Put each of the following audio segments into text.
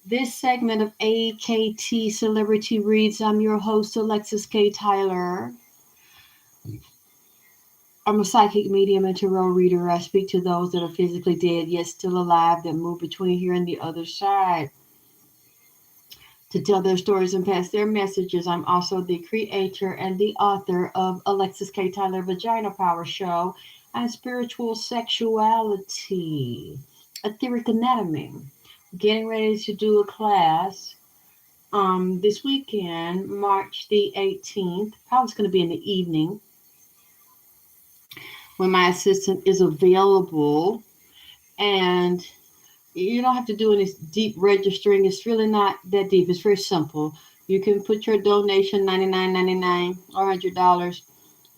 This segment of AKT Celebrity Reads, I'm your host, Alexis K. Tyler. I'm a psychic medium and tarot reader. I speak to those that are physically dead yet still alive that move between here and the other side to tell their stories and pass their messages. I'm also the creator and the author of Alexis K. Tyler Vagina Power Show and Spiritual Sexuality, Etheric Anatomy. Getting ready to do a class this weekend, March the 18th. Probably going to be in the evening when my assistant is available. And you don't have to do any deep registering. It's really not that deep. It's very simple. You can put your donation, $99.99 or $100,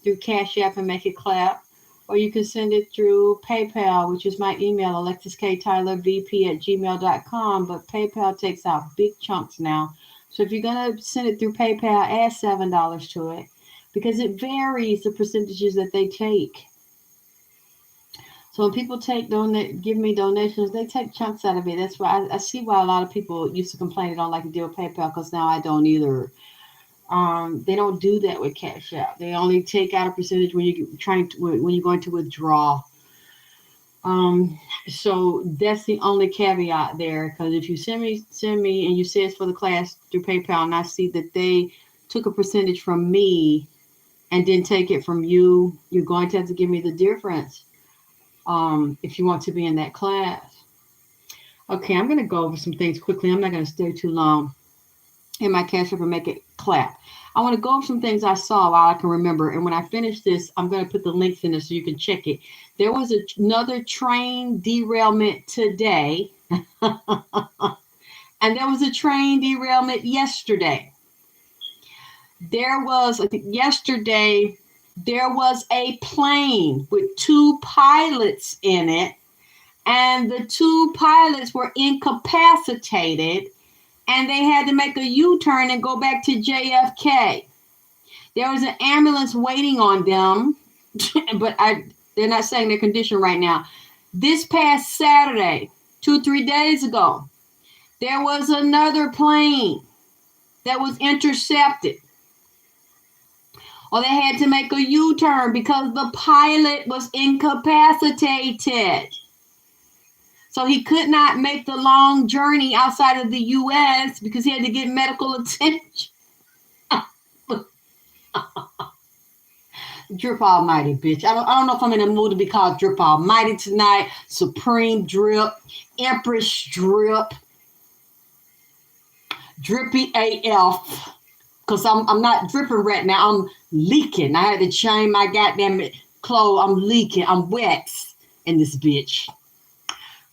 through Cash App and make it clap. Or you can send it through PayPal, which is my email, alexiskttylervp@gmail.com. But PayPal takes out big chunks now. So if you're going to send it through PayPal, add $7 to it, because it varies the percentages that they take. So when people give me donations, they take chunks out of it. That's why I see why a lot of people used to complain they don't like to deal with PayPal, because now I don't either. They don't do that with Cash App. They only take out a percentage when you're going to withdraw. So that's the only caveat there. Because if you send me, and you say it's for the class through PayPal, and I see that they took a percentage from me and didn't take it from you, you're going to have to give me the difference. If you want to be in that class. Okay, I'm going to go over some things quickly. I'm not going to stay too long in my Cash App and make it clap. I want to go over some things I saw while I can remember. And when I finish this, I'm going to put the links in there so you can check it. There was another train derailment today. And there was a train derailment yesterday. Yesterday, there was a plane with 2 pilots in it, and the 2 pilots were incapacitated, and they had to make a U-turn and go back to JFK. There was an ambulance waiting on them, but they're not saying their condition right now. This past Saturday, 2-3 days ago, there was another plane that was intercepted. Or they had to make a U-turn because the pilot was incapacitated. So he could not make the long journey outside of the U.S. because he had to get medical attention. Drip Almighty, bitch. I don't know if I'm in the mood to be called Drip Almighty tonight. Supreme Drip. Empress Drip. Drippy AF. Because I'm not dripping right now. I'm leaking. I had to change my goddamn clothes. I'm leaking. I'm wet in this bitch.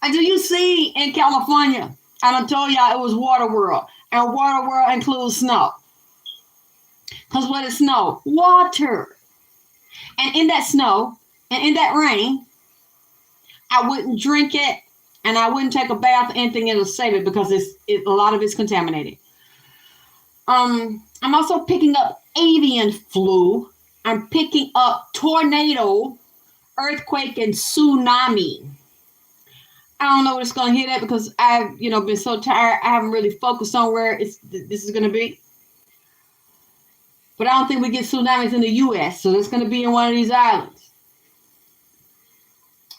And do you see in California, I done told y'all it was Water World. And Water World includes snow. Because what is snow? Water. And in that snow and in that rain, I wouldn't drink it and I wouldn't take a bath or anything. It'll save it because a lot of it's contaminated. I'm also picking up avian flu. I'm picking up tornado, earthquake, and tsunami. I don't know what it's going to hit at because I've, been so tired. I haven't really focused on where this is going to be. But I don't think we get tsunamis in the U.S., so it's going to be in one of these islands.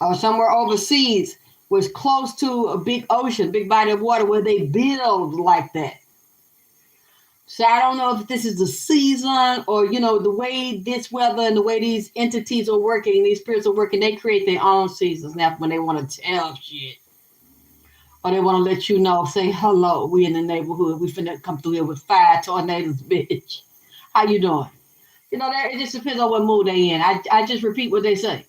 Or somewhere overseas where it's close to a big ocean, big body of water where they build like that. So I don't know if this is the season or, the way this weather and the way these entities are working, these spirits are working, they create their own seasons now when they want to tell shit. Or they want to let you know, say, hello, we in the neighborhood. We finna come through here with 5 tornadoes, bitch. How you doing? It just depends on what mood they in. I just repeat what they say.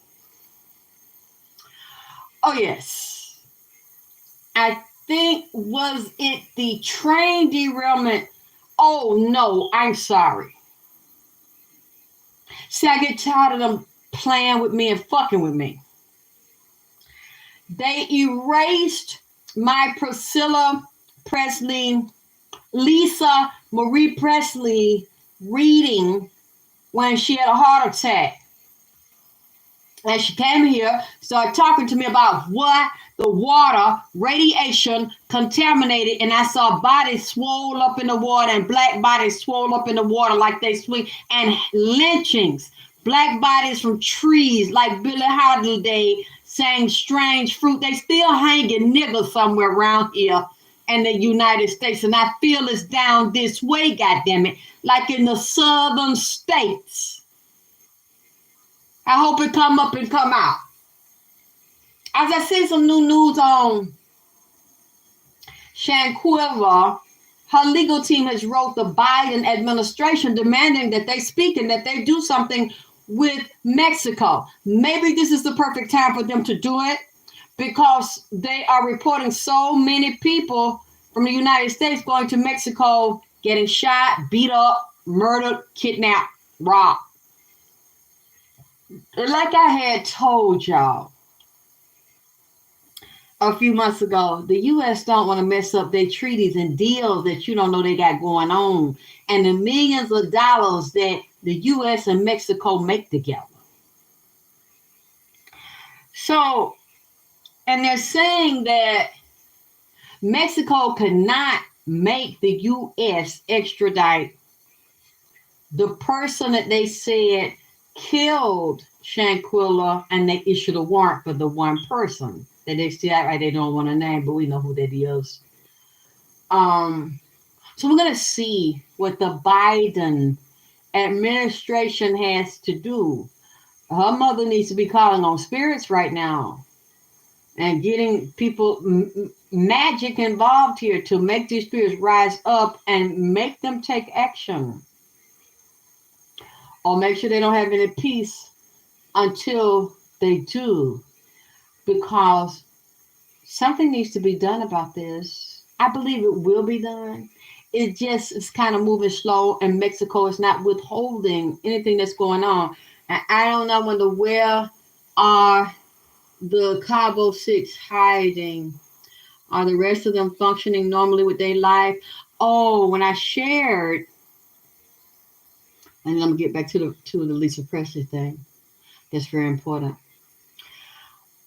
Oh, yes. I think, was it the train derailment? Oh, no, I'm sorry. See, I get tired of them playing with me and fucking with me. They erased my Lisa Marie Presley reading when she had a heart attack. And she came here, started talking to me about what the water, radiation contaminated, and I saw bodies swole up in the water and black bodies swole up in the water like they swing, and lynchings, black bodies from trees like Billie Holiday sang strange fruit. They still hanging niggas somewhere around here in the United States, and I feel it's down this way, goddammit, like in the southern states. I hope it come up and come out. As I see some new news on Shanquilla, her legal team has wrote the Biden administration demanding that they speak and that they do something with Mexico. Maybe this is the perfect time for them to do it because they are reporting so many people from the United States going to Mexico, getting shot, beat up, murdered, kidnapped, robbed. Like I had told y'all a few months ago, the U.S. don't want to mess up their treaties and deals that you don't know they got going on, and the millions of dollars that the U.S. and Mexico make together. So, and they're saying that Mexico could not make the U.S. extradite the person that they said killed Shanquilla, and they issued a warrant for the one person that they still act like they don't want to name, but we know who that is. So we're gonna see what the Biden administration has to do. Her mother needs to be calling on spirits right now and getting people magic involved here to make these spirits rise up and make them take action. Or make sure they don't have any peace until they do, because something needs to be done about this. I believe it will be done. It just is kind of moving slow, and Mexico is not withholding anything that's going on. And I don't know where are the Cabo Six hiding? Are the rest of them functioning normally with their life? Oh, when I shared, and I'm gonna get back to the Lisa Presley thing. That's very important.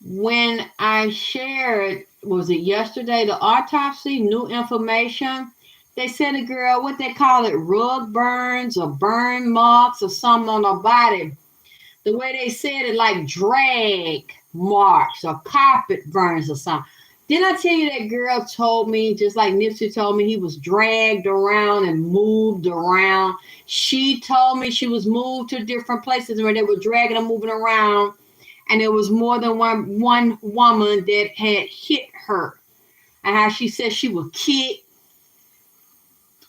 When I shared, was it yesterday, the autopsy, new information, they said a girl, what they call it, rug burns or burn marks or something on her body. The way they said it, like drag marks or carpet burns or something. Didn't I tell you that girl told me, just like Nipsey told me, he was dragged around and moved around? She told me she was moved to different places where they were dragging and moving around, and there was more than one woman that had hit her, and how she said she was kicked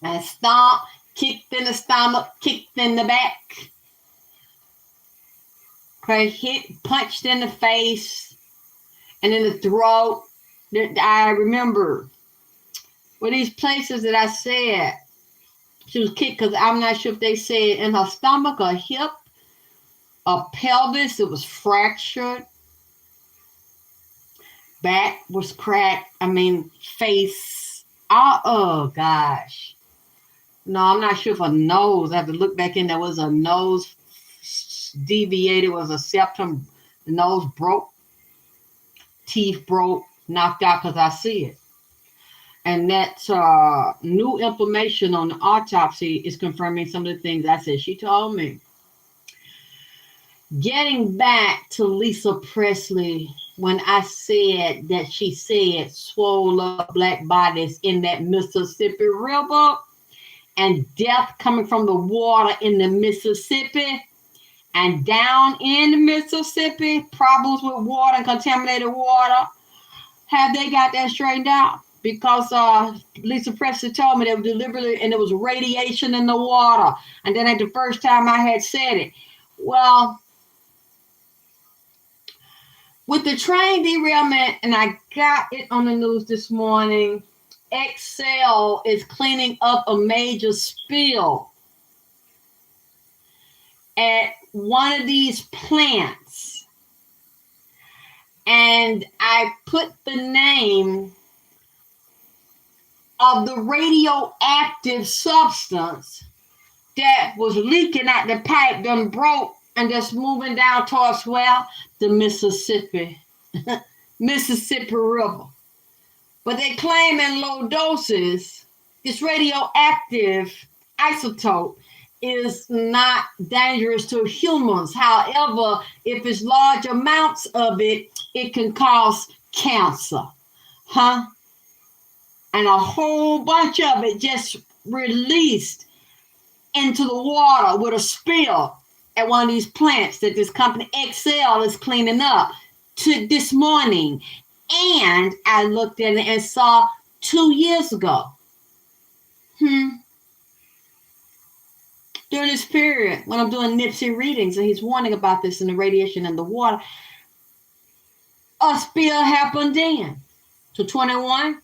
and stomped, kicked in the stomach, kicked in the back, hit, punched in the face, and in the throat. I remember with these places that I said she was kicked, because I'm not sure if they said in her stomach or hip or pelvis, it was fractured. Back was cracked. I mean, face. Oh gosh. No, I'm not sure if a nose. I have to look back in. There was a nose deviated, was a septum. The nose broke. Teeth broke. Knocked out, because I see it. And that's new information on the autopsy is confirming some of the things I said. She told me. Getting back to Lisa Presley, when I said that she said swole up black bodies in that Mississippi River and death coming from the water in the Mississippi and down in the Mississippi, problems with water and contaminated water. Have they got that straightened out? Because Lisa Presley told me they were deliberately, and there was radiation in the water. And then at the first time I had said it. Well, with the train derailment, and I got it on the news this morning, Excel is cleaning up a major spill at one of these plants. And I put the name of the radioactive substance that was leaking out the pipe, done broke and just moving down towards where? The Mississippi. Mississippi River. But they claim in low doses, this radioactive isotope is not dangerous to humans. However, if it's large amounts of it, it can cause cancer. And a whole bunch of it just released into the water with a spill at one of these plants that this company Excel is cleaning up to this morning. And I looked at it and saw 2 years ago. During this period, when I'm doing Nipsey readings, and he's warning about this in the radiation in the water, a spill happened then. 2021.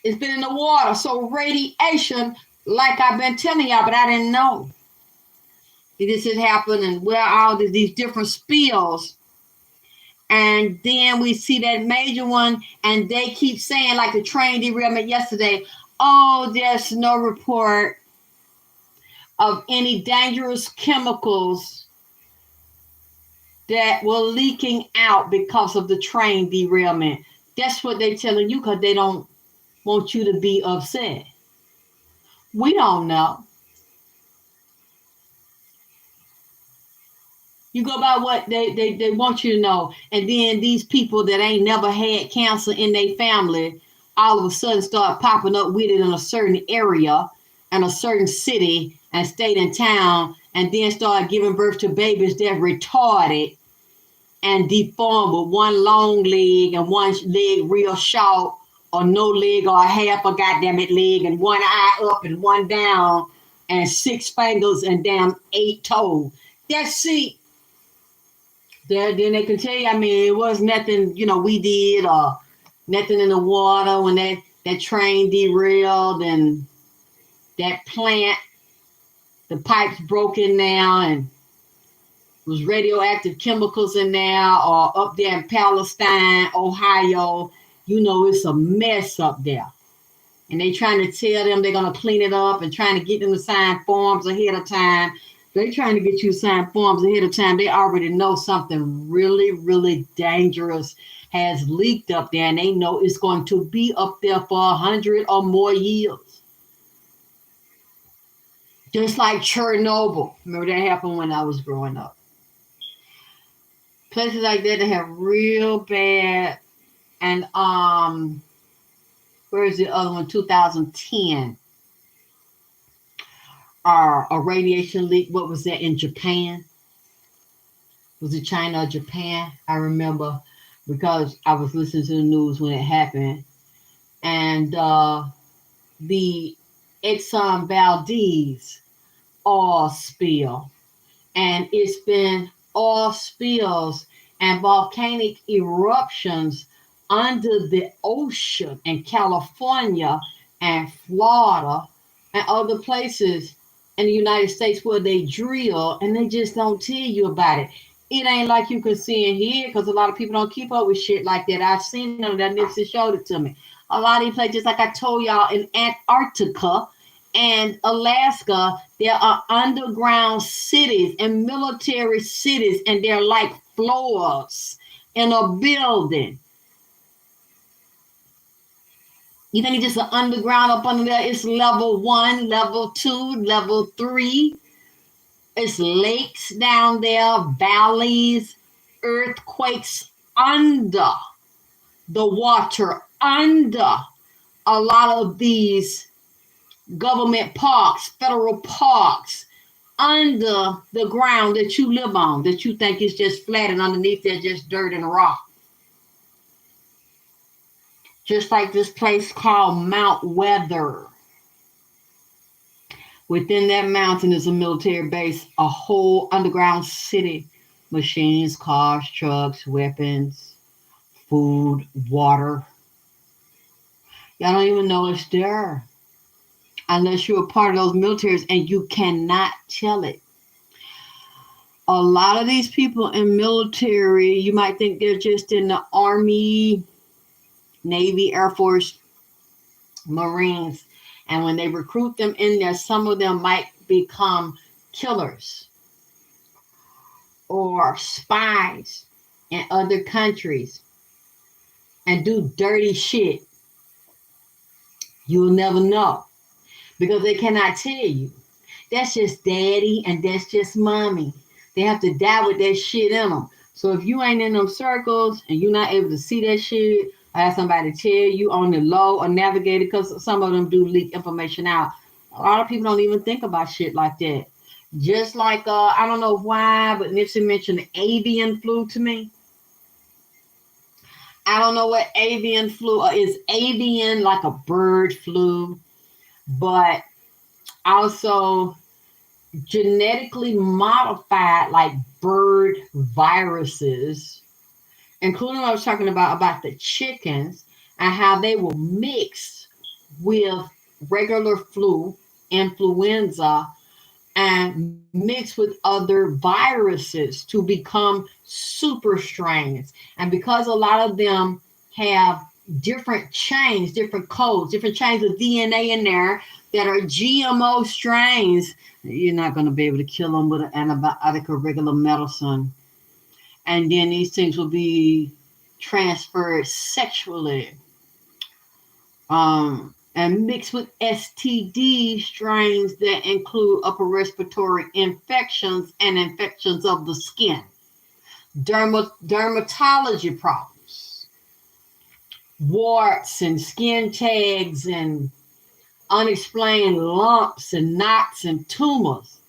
It's been in the water. So radiation, like I've been telling y'all, but I didn't know. This had happened and where all these different spills. And then we see that major one, and they keep saying, like the train derailment yesterday, oh, there's no report of any dangerous chemicals that were leaking out because of the train derailment. That's what they're telling you because they don't want you to be upset. We don't know. You go by what they want you to know. And then these people that ain't never had cancer in their family all of a sudden start popping up with it in a certain area and a certain city and state and town, and then start giving birth to babies that retarded and deformed with one long leg and one leg real short, or no leg or half a goddamn it leg, and one eye up and one down, and 6 fingers and damn 8 toes. That's it. Then they can tell you, I mean, it was nothing, we did, or nothing in the water when that train derailed and that plant, the pipes broke in now and was radioactive chemicals in there, or up there in Palestine, Ohio, it's a mess up there. And they trying to tell them they're going to clean it up and trying to get them to sign forms ahead of time. They trying to get you to sign forms ahead of time. They already know something really, really dangerous has leaked up there, and they know it's going to be up there for 100 or more years. Just like Chernobyl. Remember that happened when I was growing up. Places like that have real bad, and where is the other one? 2010. A radiation leak. What was that in Japan? Was it China or Japan? I remember because I was listening to the news when it happened. And the Exxon Valdez oil spill. And it's been oil spills and volcanic eruptions under the ocean in California and Florida and other places in the United States where they drill, and they just don't tell you about it. It ain't like you can see and hear, because a lot of people don't keep up with shit like that. I've seen them. That Nipsey showed it to me. A lot of these places, like I told y'all, in Antarctica and Alaska, there are underground cities and military cities, and they're like floors in a building. You think it's just an underground up under there? It's level 1, level 2, level 3. It's lakes down there, valleys, earthquakes under the water, under a lot of these government parks, federal parks, under the ground that you live on, that you think is just flat, and underneath there's just dirt and rock. Just like this place called Mount Weather. Within that mountain is a military base, a whole underground city. Machines, cars, trucks, weapons, food, water. Y'all don't even know it's there. Unless you're a part of those militaries, and you cannot tell it. A lot of these people in military, you might think they're just in the Army, Navy, Air Force, Marines. And when they recruit them in there, some of them might become killers or spies in other countries and do dirty shit, you'll never know because they cannot tell you. That's just daddy and that's just mommy. They have to die with that shit in them. So if you ain't in them circles and you're not able to see that shit, or have somebody tell you on the low or navigate it, because some of them do leak information out. A lot of people don't even think about shit like that. Just like, I don't know why, but Nipsey mentioned the avian flu to me. I don't know what avian flu is. Avian like a bird flu, but also genetically modified like bird viruses, including what I was talking about the chickens and how they will mix with regular flu, influenza, and mix with other viruses to become super strains. And because a lot of them have different chains, different codes, different chains of DNA in there that are GMO strains, you're not going to be able to kill them with an antibiotic or regular medicine. And then these things will be transferred sexually. And mixed with STD strains that include upper respiratory infections and infections of the skin, dermatology problems, warts and skin tags and unexplained lumps and knots and tumors.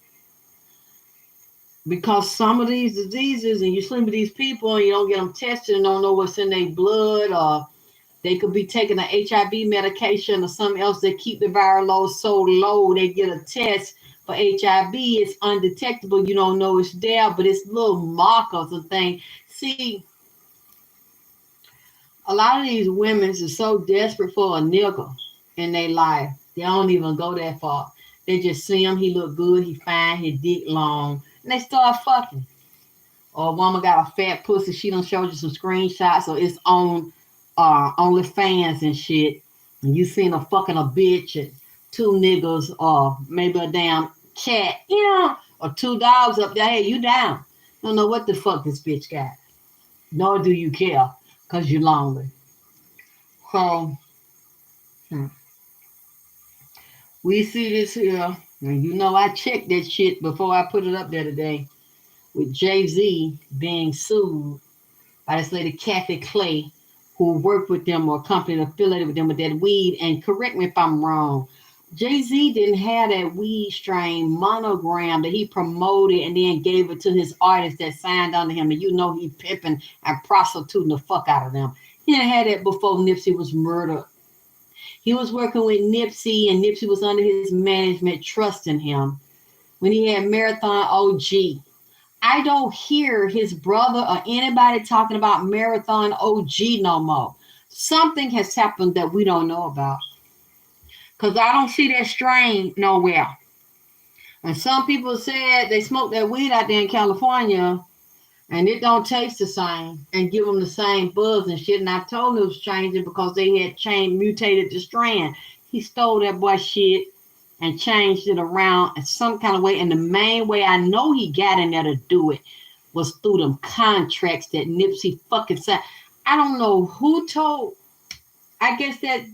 Because some of these diseases, and you sleep with these people and you don't get them tested and don't know what's in their blood, or they could be taking an HIV medication or something else that keep the viral load so low, they get a test for HIV, it's undetectable, you don't know it's there, but it's little markers and things. See, a lot of these women are so desperate for a nigga in their life, they don't even go that far. They just see him, he look good, he fine, his dick long, and they start fucking. Or a woman got a fat pussy, she done showed you some screenshots, or it's on OnlyFans and shit, and you seen her fucking a bitch and two niggas or maybe a damn cat, or two dogs up there. Hey, you down? Don't know what the fuck this bitch got. Nor do you care, because you're lonely. So, we see this here, and I checked that shit before I put it up there today, with Jay-Z being sued by this lady, Kathy Clay, who worked with them or a company affiliated with them with that weed. And correct me if I'm wrong, Jay-Z didn't have that weed strain Monogram that he promoted and then gave it to his artists that signed under him. And he pimping and prostituting the fuck out of them. He didn't have that before Nipsey was murdered. He was working with Nipsey, and Nipsey was under his management, trusting him. When he had Marathon OG, I don't hear his brother or anybody talking about Marathon OG no more. Something has happened that we don't know about. Because I don't see that strain nowhere. And some people said they smoked that weed out there in California and it don't taste the same and give them the same buzz and shit. And I told them it was changing because they had mutated the strand. He stole that boy shit and changed it around in some kind of way. And the main way I know he got in there to do it was through them contracts that Nipsey fucking signed. I don't know who told. I guess that,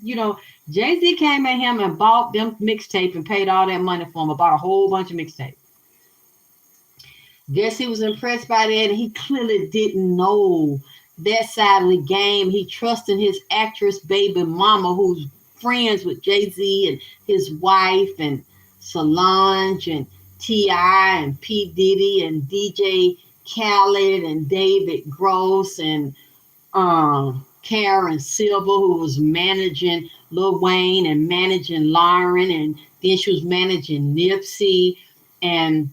Jay-Z came at him and bought them mixtape and paid all that money for him, bought a whole bunch of mixtape. Guess he was impressed by that, and he clearly didn't know that side of the game. He trusted his actress baby mama, who's friends with Jay-Z and his wife and Solange and T.I. and P. Diddy and DJ Khaled and David Gross and Karen Silver, who was managing Lil Wayne and managing Lauren, and then she was managing Nipsey, and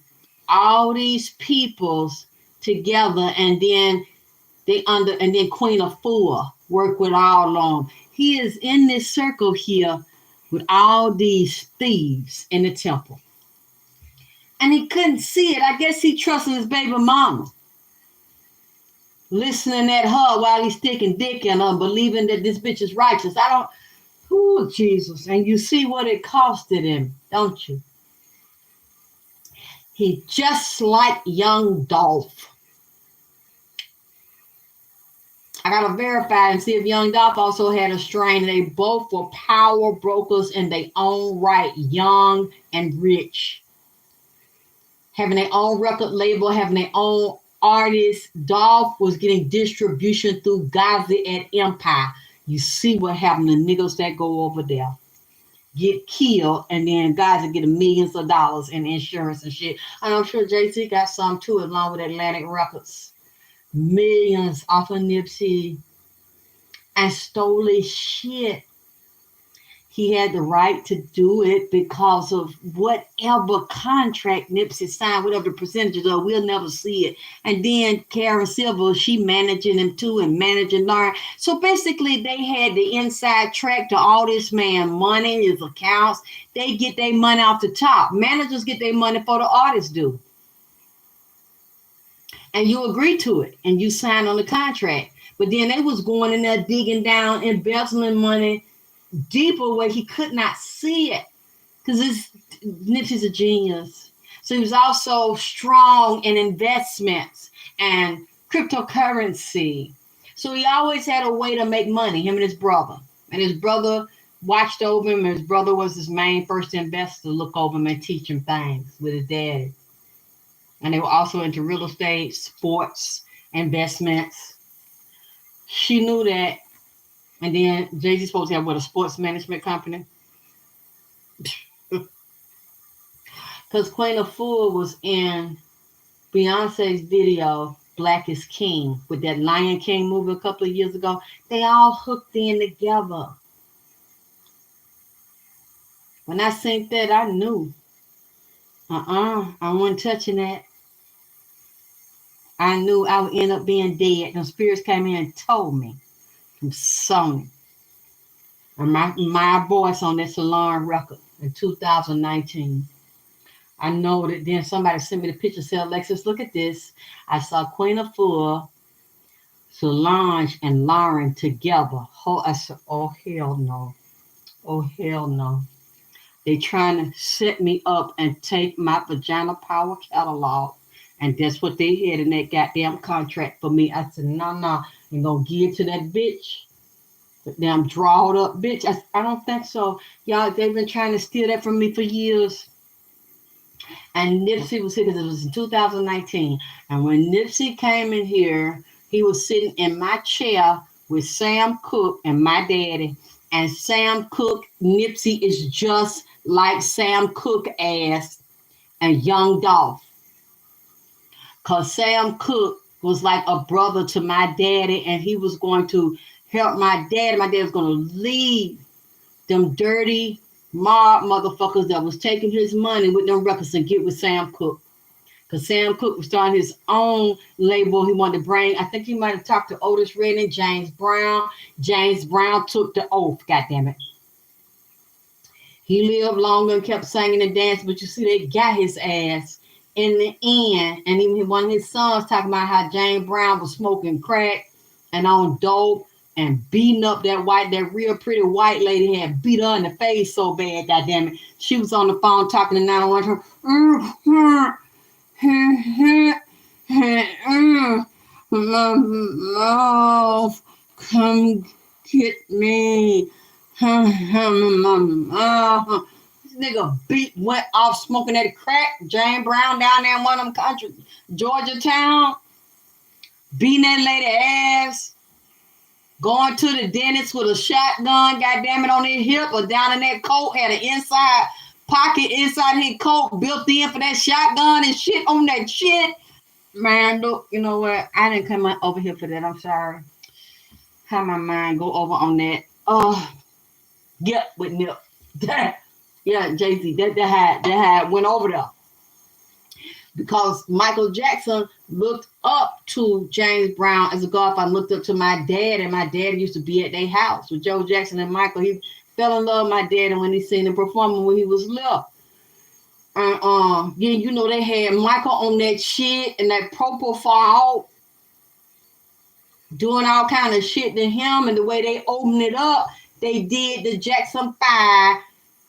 all these peoples together, and then Queen Afua worked with all of them. He is in this circle here with all these thieves in the temple. And he couldn't see it. I guess he trusted his baby mama. Listening at her while he's sticking dick in her, believing that this bitch is righteous. Jesus. And you see what it costed him, don't you? He just like young Dolph. I gotta verify and see if young Dolph also had a strain. They both were power brokers in their own right, young and rich, having their own record label, having their own artists. Dolph was getting distribution through Gaza at Empire. You see what happened to niggas that go over there, get killed, and then guys that get millions of dollars in insurance and shit. And I'm sure Jay-Z got some too, along with Atlantic Records. Millions off of Nipsey and stole his shit. He had the right to do it because of whatever contract Nipsey signed, whatever the percentages are, we'll never see it. And then Karen Silver, she managing him too and managing Lauren. So basically they had the inside track to all this man money, his accounts. They get their money off the top. Managers get their money before the artists do. And you agree to it and you sign on the contract. But then they was going in there digging down, embezzling money deeper where he could not see it. Because Nipsey's a genius. So he was also strong in investments and cryptocurrency. So he always had a way to make money, him and his brother. And his brother watched over him. And his brother was his main first investor to look over him and teach him things with his daddy. And they were also into real estate, sports, investments. She knew that. And then Jay-Z's supposed to have a sports management company. Because Queen Afua was in Beyonce's video, Black is King, with that Lion King movie a couple of years ago. They all hooked in together. When I seen that, I knew. I wasn't touching that. I knew I would end up being dead. The spirits came in and told me from Sony. And my voice on that Salon record in 2019. I know that then somebody sent me the picture, said, Alexis, look at this. I saw Queen Afua, Solange, and Lauren together. I said, oh, hell no. Oh, hell no. They trying to set me up and take my Vagina Power catalog. And that's what they had in that goddamn contract for me. I said, no, you're going to give it to that bitch. That damn drawed up bitch. I don't think so. Y'all, they've been trying to steal that from me for years. And Nipsey was here because it was in 2019. And when Nipsey came in here, he was sitting in my chair with Sam Cooke and my daddy. And Sam Cooke, Nipsey is just like Sam Cooke ass and young Dolph. Because Sam Cooke was like a brother to my daddy, and he was going to help my dad. My dad was going to leave them dirty mob motherfuckers that was taking his money with them records and get with Sam Cooke. Because Sam Cooke was starting his own label. He wanted to bring, I think he might have talked to Otis Redding, James Brown. James Brown took the oath, goddammit. He lived longer and kept singing and dancing, but you see, they got his ass in the end. And even one of his sons talking about how James Brown was smoking crack and on dope and beating up that real pretty white lady, had beat her in the face so bad, goddammit. She was on the phone talking to 911. Love, come get me. This nigga went off smoking that crack. James Brown down there in one of them country, Georgia town, beating that lady ass, going to the dentist with a shotgun, goddamn it, on his hip or down in that coat, had an inside pocket inside his coat built in for that shotgun and shit on that shit. Man, look, you know what? I didn't come over here for that. I'm sorry. How my mind go over on that? Get with Nip. Yeah, Jay-Z. That had went over there. Because Michael Jackson looked up to James Brown as a godfather, looked up to my dad, and my dad used to be at their house with Joe Jackson and Michael. He fell in love with my dad, and when he seen him performing when he was little. Yeah, you know, they had Michael on that shit and that propofol doing all kind of shit to him, and the way they opened it up, they did the Jackson 5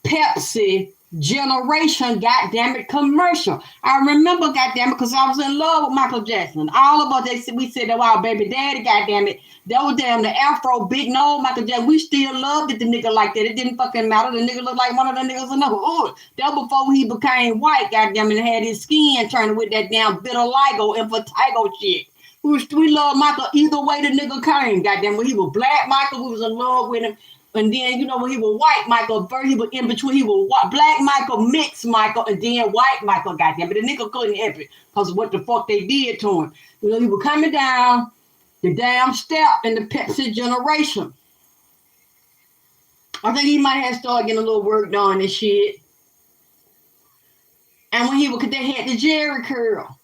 Pepsi generation, goddamn it, commercial. I remember, goddamn it, because I was in love with Michael Jackson. All of us, we said that our baby daddy, goddamn it, that was damn the Afro big nose Michael Jackson. We still loved it, the nigga like that. It didn't fucking matter. The nigga looked like one of the niggas another. Ooh, that before he became white, goddamn it, and had his skin turning with that damn vitiligo and vertigo shit. We love Michael either way the nigga came, goddamn. When he was black Michael, we was in love with him. And then, you know, when he was white Michael, he was in between, he was white, black Michael, mixed Michael, and then white Michael, goddamn. But the nigga couldn't help it because of what the fuck they did to him. You know, he was coming down the damn step in the Pepsi generation. I think he might have started getting a little work done and shit. And when they had the Jerry curl.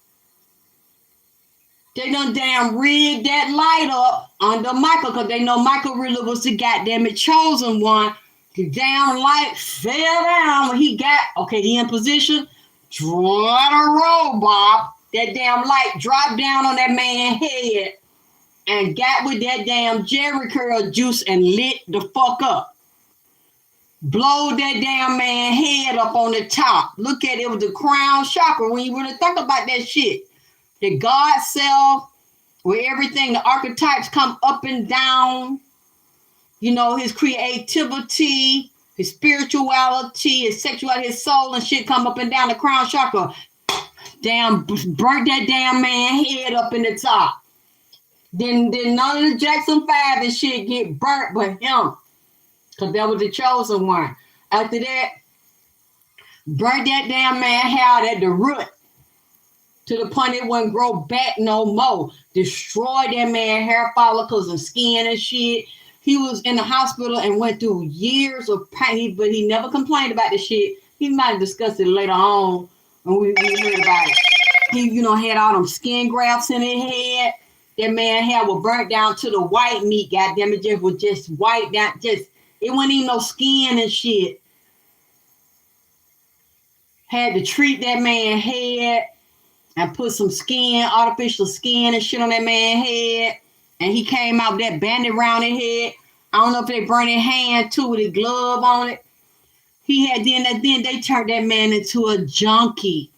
They done damn rigged that light up under Michael because they know Michael really was the goddamn it chosen one. The damn light fell down when he in position. Draw the roll, Bob. That damn light dropped down on that man's head and got with that damn Jerry curl juice and lit the fuck up. Blow that damn man head up on the top. Look at it with the crown chakra when you really think about that shit. The God self, where everything, the archetypes come up and down, you know, his creativity, his spirituality, his sexuality, his soul and shit come up and down the crown chakra. Damn, burnt that damn man head up in the top. Then none of the Jackson 5 and shit get burnt but him, because that was the chosen one. After that, burnt that damn man hair at the root, to the point it wouldn't grow back no more. Destroyed that man hair follicles and skin and shit. He was in the hospital and went through years of pain, but he never complained about the shit. He might have discussed it later on when we heard about it. He, you know, had all them skin grafts in his head. That man hair was burnt down to the white meat, goddamn it, just was just white down, it wasn't even no skin and shit. Had to treat that man's head and put some skin, artificial skin and shit on that man's head. And he came out with that bandit around his head. I don't know if they burned his hand too with a glove on it. Then they turned that man into a junkie.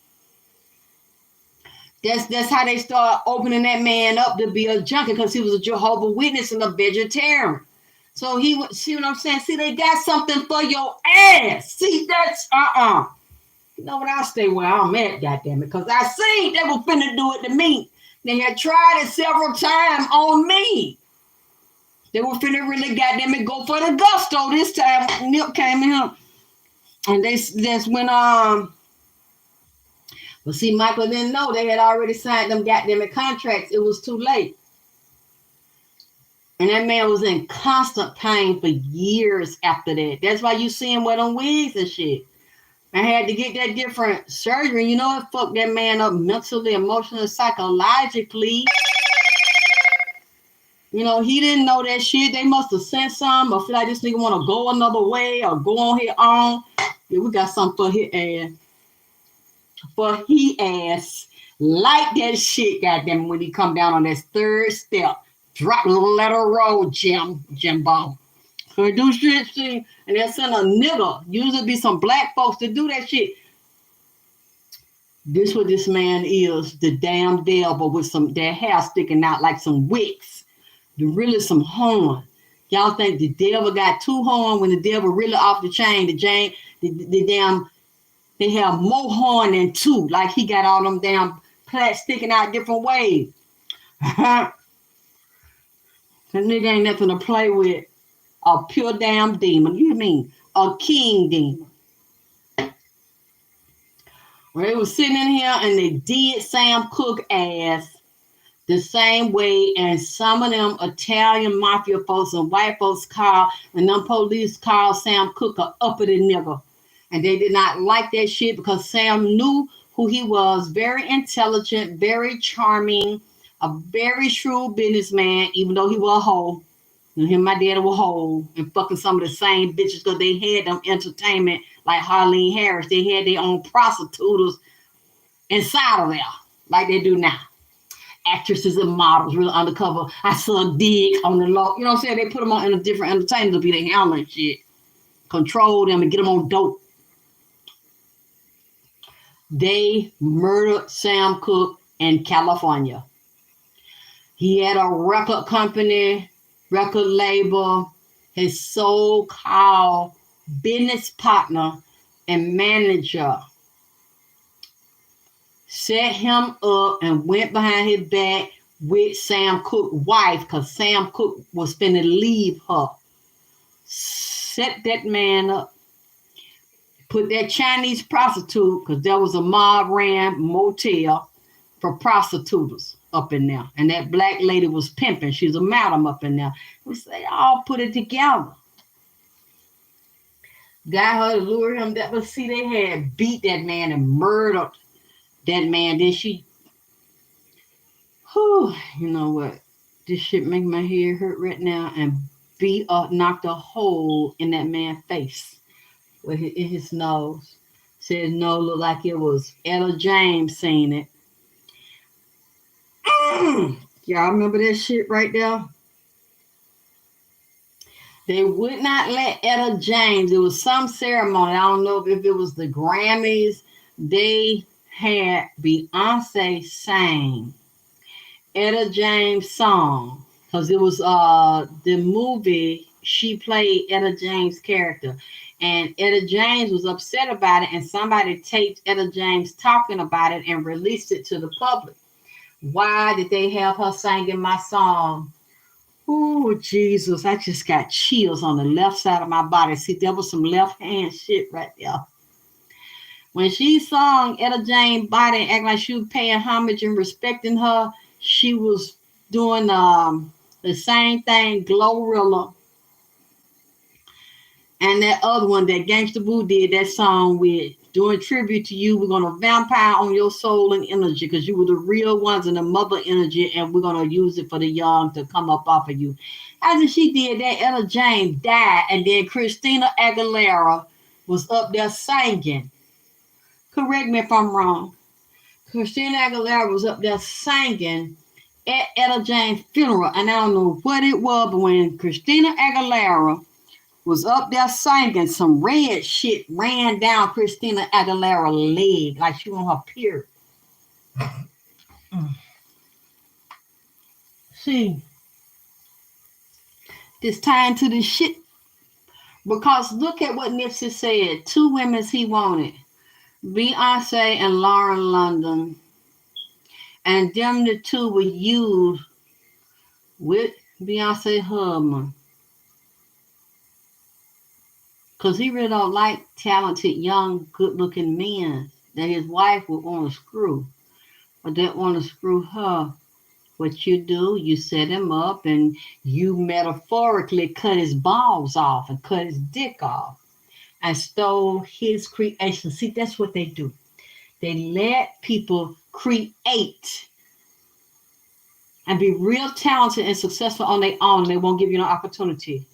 That's how they start opening that man up to be a junkie, because he was a Jehovah's Witness and a vegetarian. So see what I'm saying? See, they got something for your ass. See, that's You know what? I'll stay where I'm at, goddammit, because I seen they were finna do it to me. They had tried it several times on me. They were finna really, goddammit, go for the gusto this time. Nip came in, and that's when but see, Michael didn't know they had already signed them goddammit contracts. It was too late. And that man was in constant pain for years after that. That's why you see him with them wigs and shit. I had to get that different surgery. You know, it fucked that man up mentally, emotionally, psychologically. You know, he didn't know that shit. They must have sent some or feel like this nigga want to go another way or go on his own. Yeah, we got something for his ass. For he ass. Like that shit, goddamn, when he come down on that third step. Drop, let her roll, Jimbo. So do shit, see, and they'll send a nigga. Usually be some black folks to do that shit. This what this man is, the damn devil with that hair sticking out like some wicks. Really some horn. Y'all think the devil got two horns when the devil really off the chain? They have more horn than two. Like he got all them damn plaits sticking out different ways. That nigga ain't nothing to play with. A pure damn demon. You mean a king demon? Well, they was sitting in here and they did Sam Cooke ass the same way, and some of them Italian mafia folks and white folks call, and them police call Sam Cooke a uppity nigga. And they did not like that shit because Sam knew who he was. Very intelligent, very charming, a very shrewd businessman, even though he was a hoe. And him and my daddy were whole and fucking some of the same bitches because they had them entertainment like Harleen Harris. They had their own prostitutes inside of there like they do now. Actresses and models, really undercover. I saw a dick on the low. You know what I'm saying? They put them on in a different entertainment to be their handling shit. Control them and get them on dope. They murdered Sam Cooke in California. He had a record company, record label. His so-called business partner and manager set him up and went behind his back with Sam Cooke's wife because Sam Cooke was finna leave her. Set that man up. Put that Chinese prostitute, because there was a mob ran motel for prostitutes up in there. And that black lady was pimping. She was a madam up in there. They all put it together. Got her to lure him. That was, see, they had beat that man and murdered that man. Then she, whew, you know what? This shit make my head hurt right now. And knocked a hole in that man's face. In his nose. Said his nose looked like it was Etta James seen it. Y'all remember that shit right there? They would not let Etta James. It was some ceremony. I don't know if it was the Grammys. They had Beyonce sing Etta James' song. Because it was the movie, she played Etta James' character. And Etta James was upset about it, and somebody taped Etta James talking about it and released it to the public. Why did they have her singing my song? Oh, Jesus, I just got chills on the left side of my body. See, there was some left hand shit right there. When she sung Etta James' body and acting like she was paying homage and respecting her, she was doing the same thing Glorilla and that other one that Gangsta Boo did that song with, doing tribute to you. We're going to vampire on your soul and energy because you were the real ones and the mother energy, and we're going to use it for the young to come up off of you. After she did that, Etta James died, and then Christina Aguilera was up there singing. Correct me if I'm wrong. Christina Aguilera was up there singing at Etta James' funeral, and I don't know what it was, but when Christina Aguilera was up there singing, some red shit ran down Christina Aguilera's leg like she on her period. See, it's time to this shit. Because look at what Nipsey said. 2 women he wanted. Beyonce and Lauren London. And them the 2 were used with Beyonce husband. Because he really don't like talented, young, good-looking men that his wife would want to screw. Or that want to screw her. What you do, you set him up and you metaphorically cut his balls off and cut his dick off and stole his creation. See, that's what they do. They let people create and be real talented and successful on their own. They won't give you no opportunity.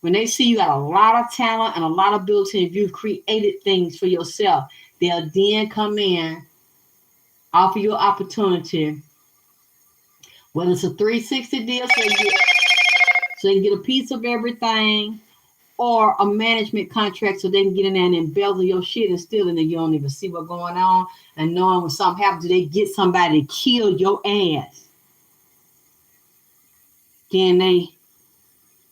When they see you got a lot of talent and a lot of ability, if you've created things for yourself, they'll then come in, offer you an opportunity. Whether it's a 360 deal, so you can get a piece of everything, or a management contract so they can get in there and embezzle your shit and steal it, and you don't even see what's going on. And knowing when something happens, they get somebody to kill your ass. Then they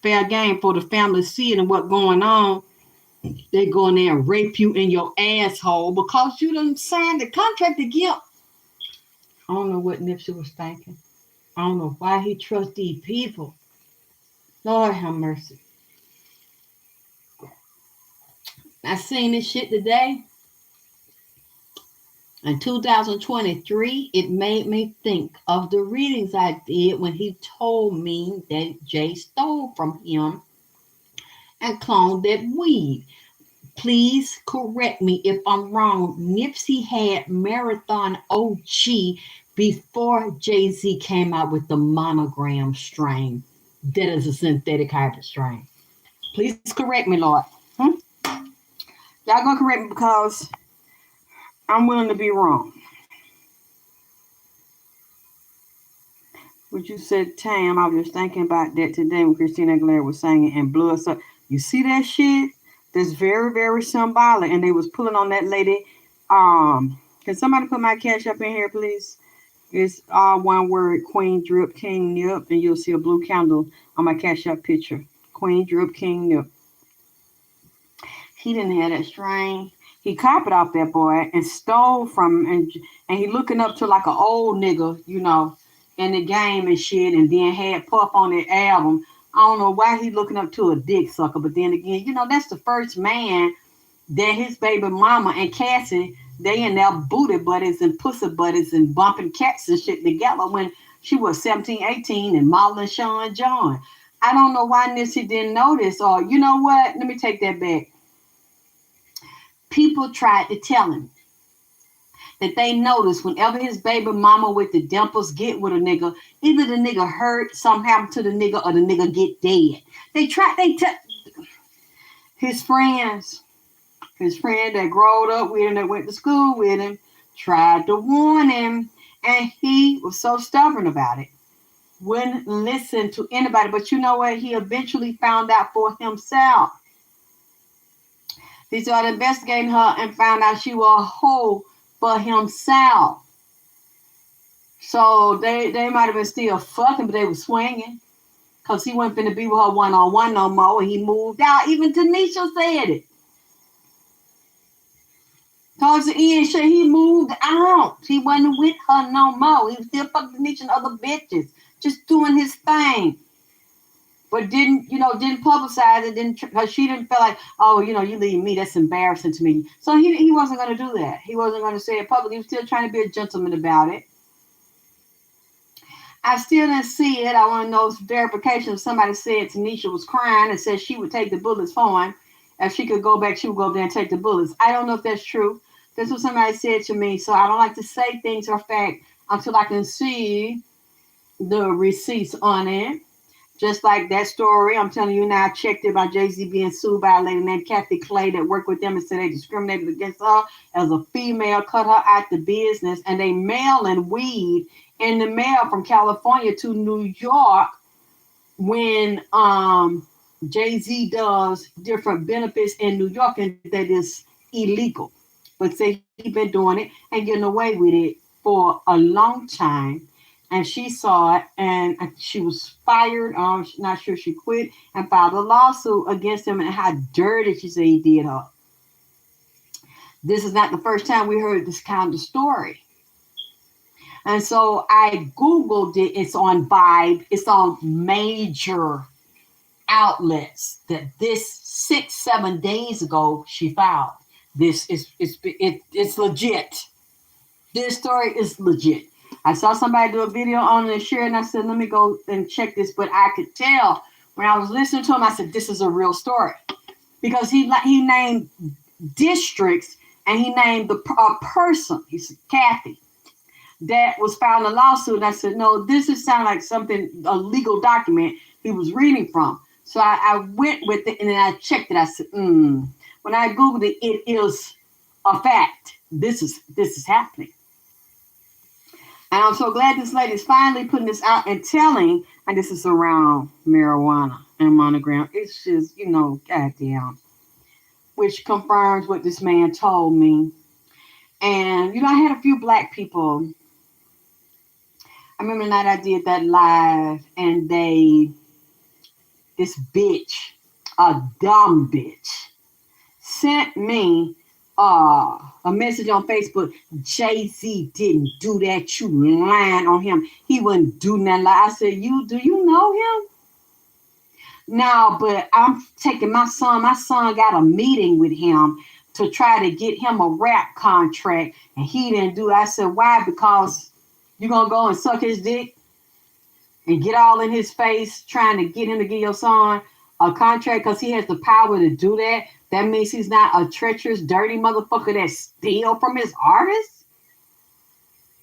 fair game for the family to see it and what's going on. They go in there and rape you in your asshole because you done signed the contract to get. I don't know what Nipsey was thinking. I don't know why he trusts these people. Lord have mercy. I seen this shit today. In 2023, it made me think of the readings I did when he told me that Jay stole from him and cloned that weed. Please correct me if I'm wrong. Nipsey had Marathon OG before Jay-Z came out with the monogram strain. That is a synthetic hybrid strain. Please correct me, Lord. Y'all gonna correct me because I'm willing to be wrong. What you said, Tam, I was just thinking about that today when Christina Aguilera was singing and blood. So you see that shit? That's very, very symbolic. And they was pulling on that lady Can somebody put my cash up in here, please? It's all one word, Queen Drip King Nip, and you'll see a blue candle on my cash up picture. Queen Drip King Nip. He didn't have that strain. He copied off that boy and stole from and he looking up to like an old nigga, in the game and shit, and then had Puff on that album. I don't know why he looking up to a dick sucker, but then again, that's the first man that his baby mama and Cassie, they in their booty buddies and pussy buddies and bumping cats and shit together when she was 17, 18 and modeling Sean John. I don't know why Nipsey didn't notice, or you know what? Let me take that back. People tried to tell him that they noticed whenever his baby mama with the dimples get with a nigga, either the nigga hurt, something happened to the nigga, or the nigga get dead. His friends that growed up with him, that went to school with him, tried to warn him, and he was so stubborn about it. Wouldn't listen to anybody, but you know what? He eventually found out for himself. He started investigating her and found out she was a hoe for himself. So they might have been still fucking, but they were swinging. Because he wasn't finna be with her one-on-one no more, and he moved out. Even Tanisha said it. Towards the end, shit, he moved out. He wasn't with her no more. He was still fucking Tanisha and other bitches. Just doing his thing. But didn't publicize it, because she didn't feel like, oh, you leave me, that's embarrassing to me. So he wasn't going to do that. He wasn't going to say it publicly. He was still trying to be a gentleman about it. I still didn't see it. I want to know verification. If somebody said Tanisha was crying and said she would take the bullets for him. If she could go back, she would go up there and take the bullets. I don't know if that's true. That's what somebody said to me. So I don't like to say things are fact until I can see the receipts on it. Just like that story, I'm telling you now, I checked it about Jay-Z being sued by a lady named Kathy Clay that worked with them and said they discriminated against her as a female, cut her out the business, and they mailing weed in the mail from California to New York when Jay-Z does different benefits in New York, and that is illegal. But say he been doing it and getting away with it for a long time. And she saw it, and she was fired. Not sure she quit, and filed a lawsuit against him. And how dirty she said he did her. This is not the first time we heard this kind of story. And so I Googled it. It's on Vibe. It's on major outlets that this 6-7 days ago she filed. This is it's legit. This story is legit. I saw somebody do a video on it and share it, and I said, let me go and check this. But I could tell when I was listening to him, I said, this is a real story. Because he named districts, and he named the person, he said, Kathy, that was filing a lawsuit. And I said, no, this is sound like something, a legal document he was reading from. So I went with it, and then I checked it. I said, When I Googled it, it is a fact. This is happening. And I'm so glad this lady's finally putting this out and telling, and this is around marijuana and monogram. It's just, goddamn, which confirms what this man told me. And, I had a few black people. I remember the night I did that live, and this bitch, a dumb bitch, sent me a message on Facebook. Jay-Z didn't do that. You lying on him. He wouldn't do nothing. I said, do you know him? No, but I'm taking my son. My son got a meeting with him to try to get him a rap contract, and he didn't do it. I said, why? Because you're going to go and suck his dick and get all in his face trying to get him to give your son a contract because he has the power to do that. That means he's not a treacherous, dirty motherfucker that steal from his artists.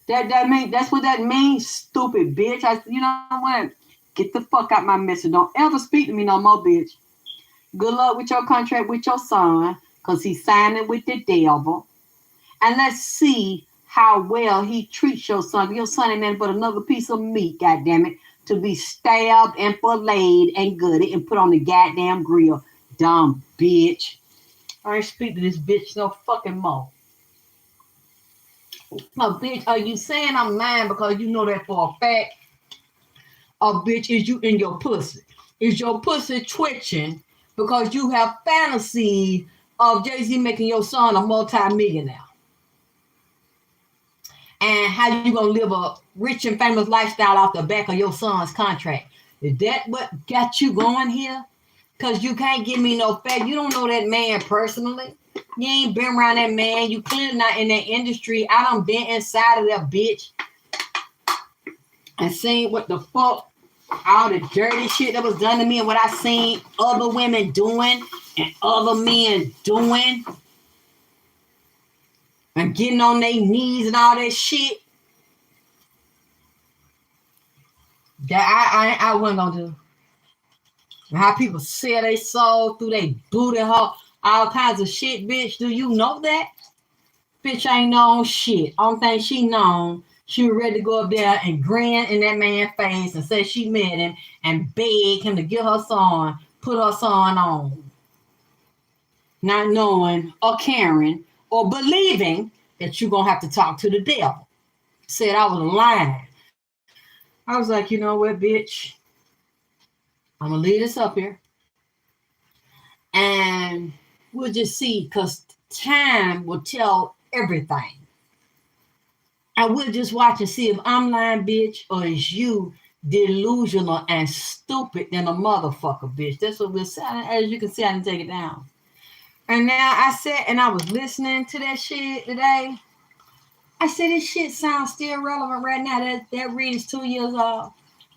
That's what that means, stupid bitch. You know what? Get the fuck out my message. Don't ever speak to me no more, bitch. Good luck with your contract with your son, because he's signing with the devil. And let's see how well he treats your son. Your son ain't nothing but another piece of meat, goddammit, to be stabbed and filleted and gutted and put on the goddamn grill. Dumb bitch. I ain't speak to this bitch no fucking more. Oh, bitch, are you saying I'm lying because you know that for a fact? Or bitch, is you in your pussy? Is your pussy twitching because you have fantasy of Jay-Z making your son a multi-millionaire? And how you gonna live a rich and famous lifestyle off the back of your son's contract? Is that what got you going here? Cause you can't give me no fact. You don't know that man personally. You ain't been around that man. You clearly not in that industry. I done been inside of that bitch and seen what the fuck, all the dirty shit that was done to me and what I seen other women doing and other men doing and getting on their knees and all that shit. That I wasn't gonna do. And how people sell their soul through their booty hole, all kinds of shit, bitch. Do you know that? Bitch ain't known shit. Only thing she known, she was ready to go up there and grin in that man's face and say she met him and beg him to get her son, put her son on. Not knowing or caring or believing that you're gonna have to talk to the devil. Said I was lying. I was like, you know what, bitch? I'm gonna leave this up here. And we'll just see, because time will tell everything. And we'll just watch and see if I'm lying, bitch, or is you delusional and stupid than a motherfucker, bitch. That's what we're saying. As you can see, I didn't take it down. And now I sat and I was listening to that shit today. I said, this shit sounds still relevant right now. That reading's 2 years old.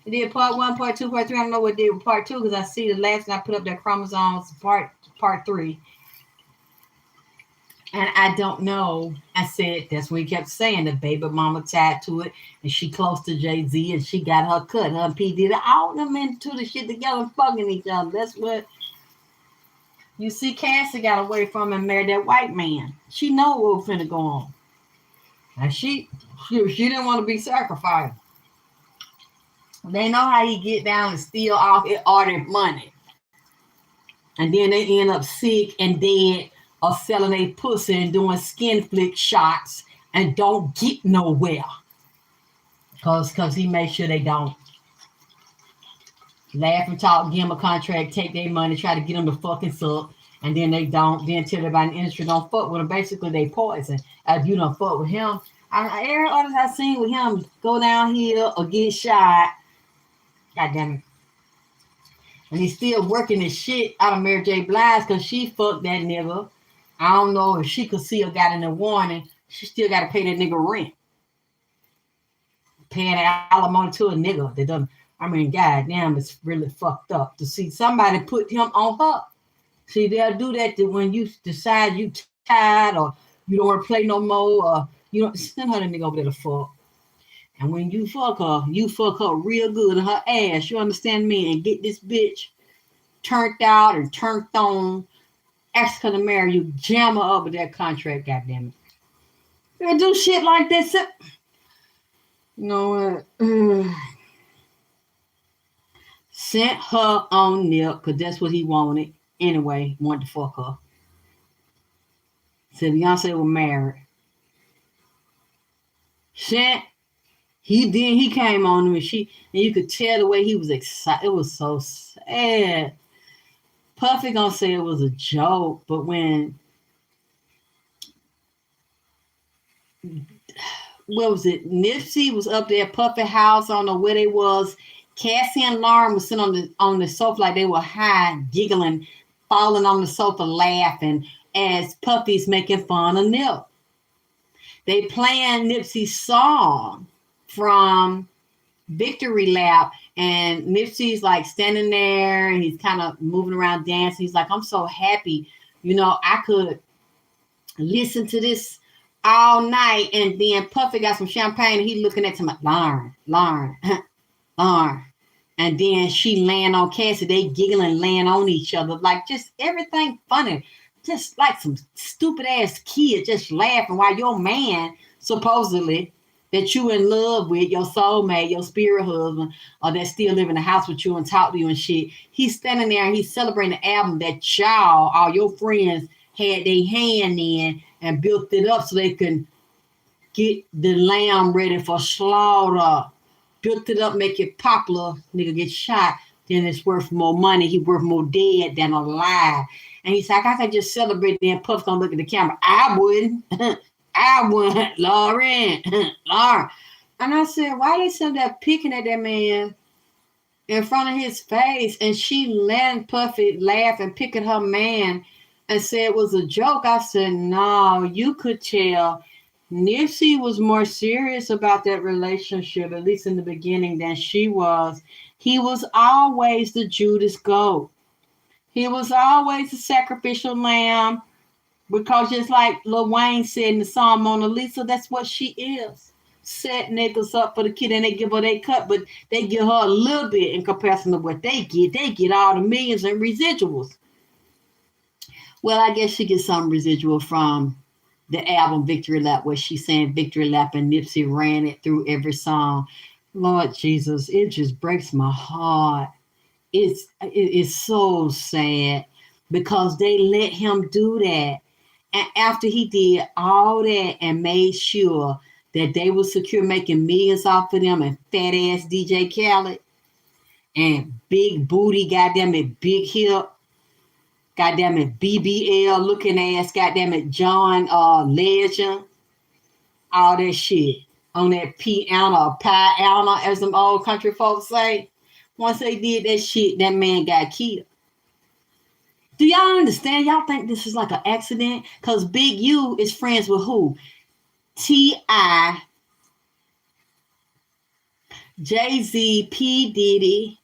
They did part 1, part 2, part 3. I don't know what they did with part 2 because I see the last time I put up that chromosomes part 3. And I don't know. I said, that's when he kept saying the baby mama tied to it. And she close to Jay-Z and she got her cut. Her and P. Diddy, all them into the shit together and fucking each other. That's what you see. Cassie got away from and married that white man. She know what was finna go on. And she didn't want to be sacrificed. They know how he get down and steal all their money. And then they end up sick and dead or selling a pussy and doing skin flick shots and don't get nowhere. Because he made sure they don't. Laugh and talk, give them a contract, take their money, try to get them to fucking suck. And then they don't. Then tell everybody in the industry don't fuck with them. Basically, they poison. If you don't fuck with him. Every artist I seen with him go down here or get shot. God damn it. And he's still working the shit out of Mary J. Blige because she fucked that nigga. I don't know if she could see or got in the warning. She still got to pay that nigga rent. Paying alimony to a nigga that doesn't. I mean, goddamn, it's really fucked up to see somebody put him on her. See, they'll do that to when you decide you tired or you don't want to play no more or you don't send her the nigga over there to fuck. And when you fuck her real good in her ass, you understand me, and get this bitch turned out and turned on, ask her to marry you, jam her up with that contract, goddammit. They do shit like this. You know what? Sent her on Nip, because that's what he wanted. Anyway, wanted to fuck her. Said Beyonce was married. Sent. He came on him and you could tell the way he was excited. It was so sad. Puffy gonna say it was a joke, but when what was it? Nipsey was up there at Puffy house. I don't know where they was. Cassie and Lauren was sitting on the sofa like they were high, giggling, falling on the sofa, laughing as Puffy's making fun of Nip. They playing Nipsey's song from Victory Lap, and Nipsey's like standing there and he's kind of moving around dancing. He's like, I'm so happy, I could listen to this all night. And then Puffy got some champagne and he looking at him like, Lauren. And then she laying on Cassie, they giggling, laying on each other, like just everything funny, just like some stupid ass kid just laughing while your man supposedly that you in love with, your soulmate, your spirit husband, or that still live in the house with you and talk to you and shit. He's standing there and he's celebrating the album that all your friends had their hand in and built it up so they can get the lamb ready for slaughter. Built it up, make it popular. Nigga get shot, then it's worth more money. He worth more dead than alive. And he's like, I could just celebrate. Then Puff's gonna look at the camera. I wouldn't. I wouldn't. Lauren. Lauren. And I said, why they sitting there picking at that man in front of his face? And she let Puffy laugh and pick at her man and said it was a joke. I said, no, you could tell Nipsey was more serious about that relationship, at least in the beginning, than she was. He was always the Judas goat. He was always the sacrificial lamb, because just like Lil Wayne said in the song Mona Lisa, that's what she is. Set niggas up for the kid, and they give her their cut, but they give her a little bit in comparison to what they get. They get all the millions in residuals. Well, I guess she gets some residual from the album Victory Lap, where she's saying Victory Lap and Nipsey ran it through every song. Lord Jesus, it just breaks my heart. It's so sad because they let him do that. And after he did all that and made sure that they were secure making millions off of them, and fat ass DJ Khaled and big booty, goddamn it, big hip, goddamn it, BBL looking ass, goddamn it, John Legend, all that shit on that piano, piano, as them old country folks say. Once they did that shit, that man got killed. Do y'all understand? Y'all think this is like an accident? Because Big U is friends with who? T.I., Jay-Z, P. Diddy.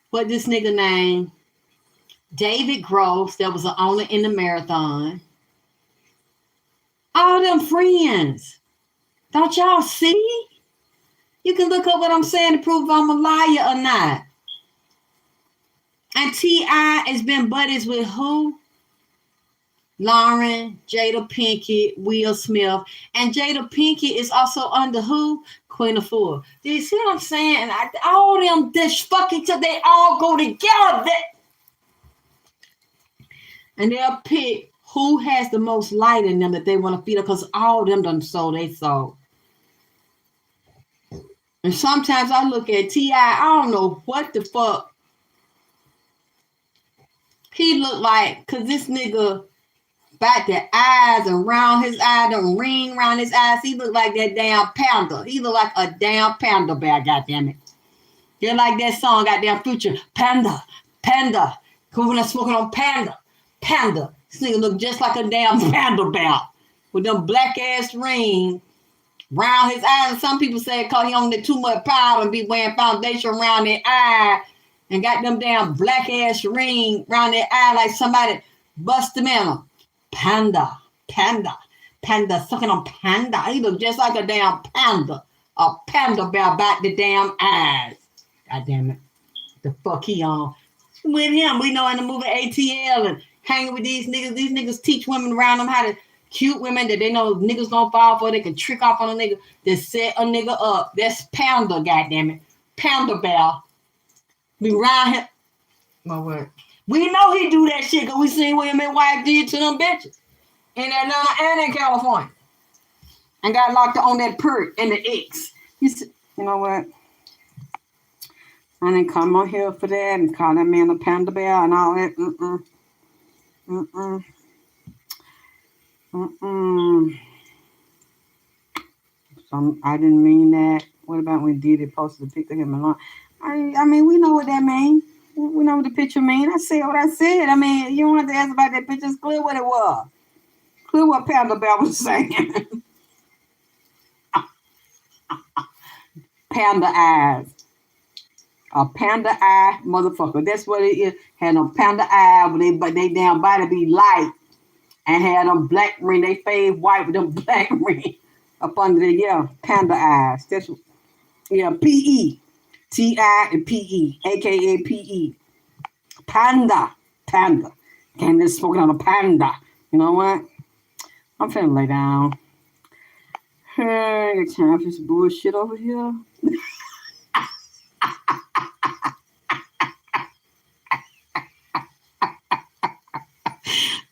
What this nigga name? David Gross, that was the owner in the marathon. All them friends. Don't y'all see? You can look up what I'm saying to prove if I'm a liar or not. And T.I. has been buddies with who? Lauren, Jada Pinkett, Will Smith. And Jada Pinkett is also under who? Queen of Four. Do you see what I'm saying? All them, this fucking, they all go together. And they'll pick who has the most light in them that they want to feed up, because all them done sold they soul. And sometimes I look at T.I., I don't know what the fuck he looked like, because this nigga about the eyes and round his eye, the ring around his eyes, he looked like that damn panda. He looked like a damn panda bear, goddammit. They're like that song, goddamn Future, Panda, Panda. Because when I'm smoking on Panda, Panda. This nigga look just like a damn panda bear with them black ass ring round his eyes. And some people say because he on the too much powder and be wearing foundation around their eye and got them damn black ass ring around their eye like somebody bust them in them. Panda, panda, panda, sucking on panda. He look just like a damn panda. A panda bear about the damn eyes. God damn it. The fuck he on? With him, we know in the movie ATL and hanging with these niggas. These niggas teach women around them how to cute women that they know niggas gonna fall for. They can trick off on a nigga that set a nigga up. That's panda, goddammit. Panda bear. Be around him. My word. We know he do that shit because we seen what him and wife did to them bitches in Atlanta and in California. And got locked on that perk and the X. You know what? I didn't come on here for that and call that man a panda bear and all that. I didn't mean that. What about when Diddy posted a picture of him alone? I mean, we know what that means. We know what the picture means. I said what I said. I mean, you don't have to ask about that picture. It's clear what it was. Clear what Panda Bear was saying. Panda eyes. A panda eye motherfucker. That's what it is. Had them panda eye, but they damn body be light. And had them black ring. They fade white with them black ring up under the, panda eyes. That's, P-E. T-I and P-E, a.k.a. P-E. Panda. Panda. Can't just smoking on a panda. You know what? I'm finna lay down. Hey, I got time for this bullshit over here.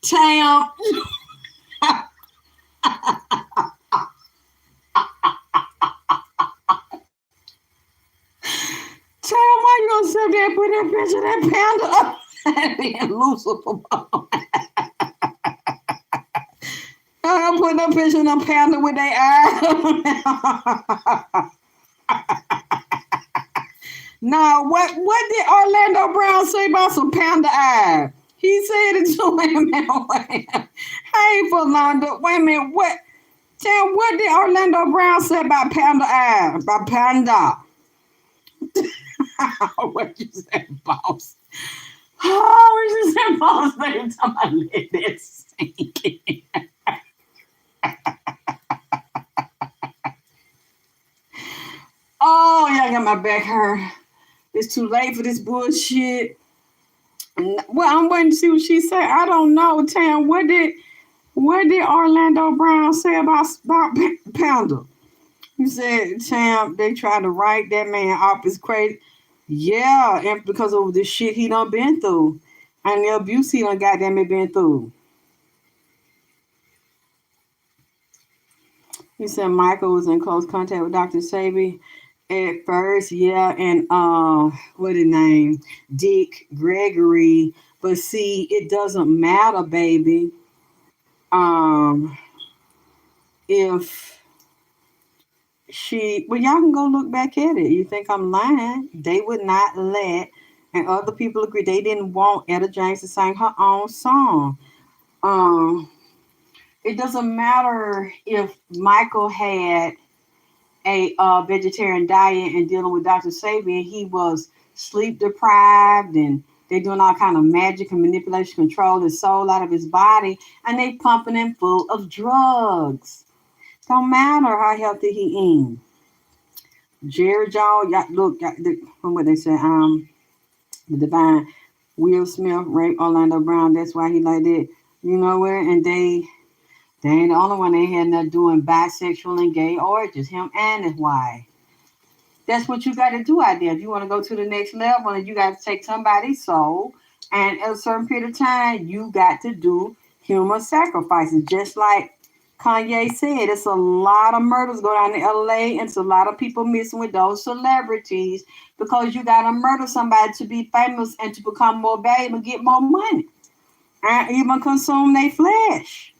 Tam. that picture of that panda being Lucifer. I'm putting that picture of them panda with their eyes. Now, what did Orlando Brown say about some panda eyes? He said it to him. Hey, Philando, wait a minute. What did Orlando Brown say about panda eyes? About panda? What you said, boss? Oh, what you said, boss? Every time I let that sink in. Oh, y'all got my back hurt. It's too late for this bullshit. Well, I'm waiting to see what she said. I don't know, Tam. What did Orlando Brown say about Panda? He said, Tam, they tried to write that man off as crazy. Yeah, and because of the shit he done been through. And the abuse he done goddamn it been through. He said Michael was in close contact with Dr. Sabi at first, yeah, and what his name? Dick Gregory. But see, it doesn't matter, baby. If well, y'all can go look back at it. You think I'm lying? They would not let, and other people agree, they didn't want Etta James to sing her own song. It doesn't matter if Michael had a vegetarian diet and dealing with Dr. Sabi, he was sleep deprived and they doing all kind of magic and manipulation, control his soul out of his body, and they pumping him full of drugs. Don't matter how healthy he is. Jerry Jones, look, from what they said, the divine Will Smith raped Orlando Brown. That's why he like that. You know where? And they ain't the only one they had not doing bisexual and gay or just him and his wife. That's what you got to do out there. If you want to go to the next level, and you got to take somebody's soul, and at a certain period of time, you got to do human sacrifices. Just like Kanye said, it's a lot of murders going on in LA, and it's a lot of people missing with those celebrities because you got to murder somebody to be famous and to become more valuable and get more money, and even consume their flesh.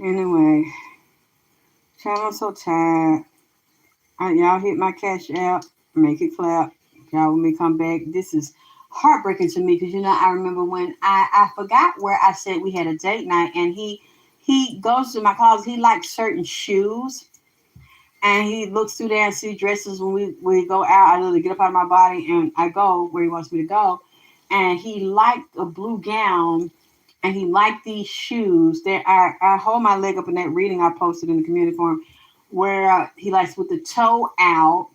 Anyway, child, I'm so tired. Y'all hit my cash app, make it clap. Y'all when me come back. This is heartbreaking to me because I remember when I forgot where I said we had a date night, and he goes to my closet. He likes certain shoes, and he looks through there and sees dresses. When we go out, I literally get up out of my body and I go where he wants me to go. And he liked a blue gown. And he liked these shoes. I hold my leg up in that reading I posted in the community forum where he likes with the toe out.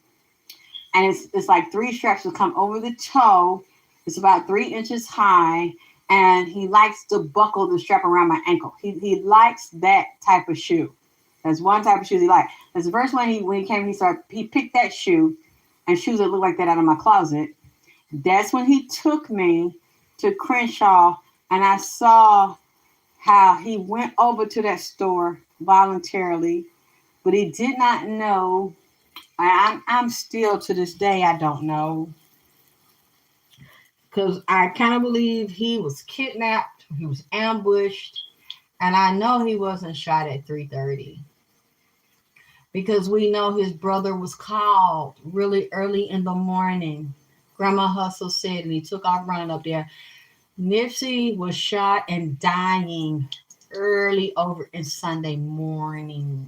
And it's like 3 straps that come over the toe. It's about 3 inches high. And he likes to buckle the strap around my ankle. He likes that type of shoe. That's one type of shoes he likes. That's the first one when he came, he picked that shoe and shoes that look like that out of my closet. That's when he took me to Crenshaw. And I saw how he went over to that store voluntarily, but he did not know. I'm still to this day, I don't know. Because I kind of believe he was kidnapped, he was ambushed, and I know he wasn't shot at 3:30. Because we know his brother was called really early in the morning. Grandma Hustle said, and he took off running up there. Nipsey was shot and dying early over in Sunday morning.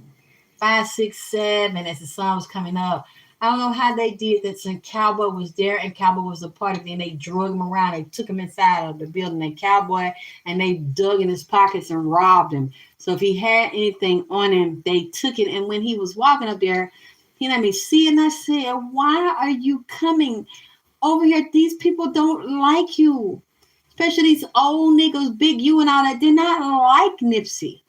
5, 6, 7 as the sun was coming up. I don't know how they did that. Some Cowboy was there and Cowboy was a part of it. And they drug him around. They took him inside of the building. And Cowboy, and they dug in his pockets and robbed him. So if he had anything on him, they took it. And when he was walking up there, he let me see it. And I said, why are you coming over here? These people don't like you. Especially these old niggas, Big U and all that, did not like Nipsey.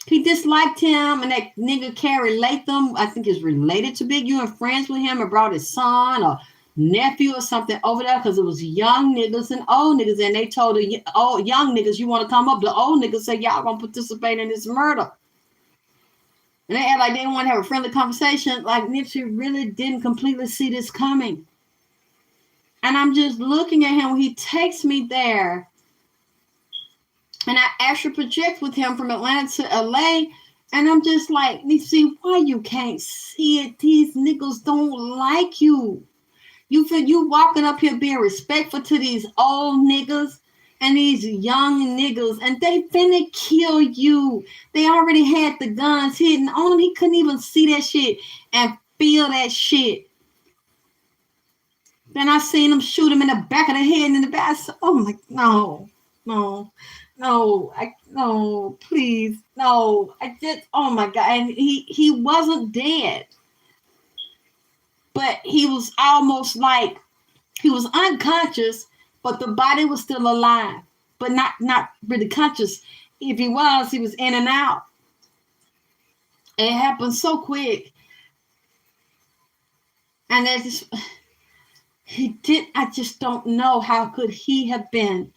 He disliked him, and that nigga Carrie Latham, I think is related to Big U and friends with him, and brought his son or nephew or something over there because it was young niggas and old niggas, and they told the young niggas, you want to come up? The old niggas said, y'all gonna participate in this murder. And they act like they didn't want to have a friendly conversation. Like Nipsey really didn't completely see this coming. And I'm just looking at him when he takes me there. And I actually project with him from Atlanta to LA. And I'm just like, Nipsey, why you can't see it? These niggas don't like you. You feel you walking up here being respectful to these old niggas and these young niggas, and they finna kill you. They already had the guns hidden on him. He couldn't even see that shit and feel that shit. Then I seen him shoot him in the back of the head and in the back. I said, oh my, no, please, no. I just, oh my God. And he wasn't dead. But he was almost like, he was unconscious, but the body was still alive, but not really conscious. If he was in and out. It happened so quick. And I just don't know how could he have been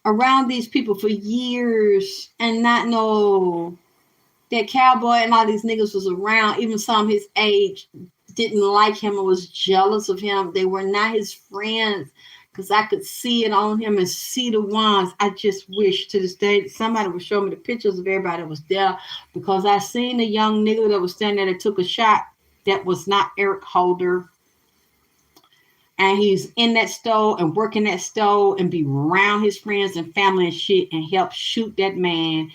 around these people for years and not know that Cowboy and all these niggas was around, even some his age, didn't like him or was jealous of him. They were not his friends, because I could see it on him and see the ones. I just wish to this day somebody would show me the pictures of everybody that was there, because I seen the young nigga that was standing there that took a shot that was not Eric Holder. And he's in that store and working that store and be around his friends and family and shit and help shoot that man.